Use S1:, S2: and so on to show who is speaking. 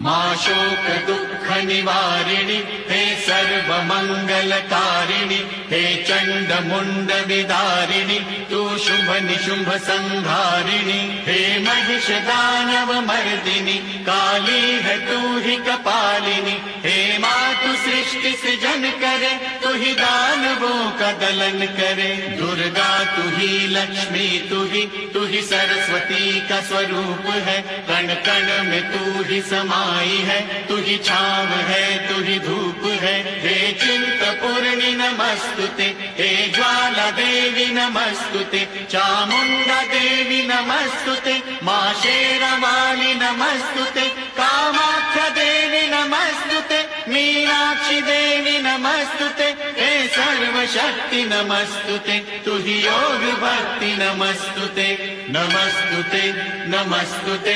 S1: मां शोक दुःख निवारिणि हे सर्व मंगलकारिणि हे चंड मुंड विदारिणि तू शुभ निशुंभ संहारिणि हे महिष दानव मर्दिनि काली है तू ही कपालिनी हे मातु सृष्टि सृजन करे तू ही दानवों का दलन करे दुर्गा तू ही लक्ष्मी तू ही सरस्वती का स्वरूप है कण कण में तू ही समाई है तू ही छाव है तू ही धूप है हे चिंतपूर्णि नमस्तुते हे ज्वाला देवी नमस्तुते चामुंडा देवी नमस्तुते मां शेरावाली नमस्तुते कामाख्या देवी नमस्तुते मीनाक्षी देवी नमस्तुते हे सर्वशक्ति नमस्तुते तू ही योग भक्ति नमस्तुते नमस्तुते नमस्तुते।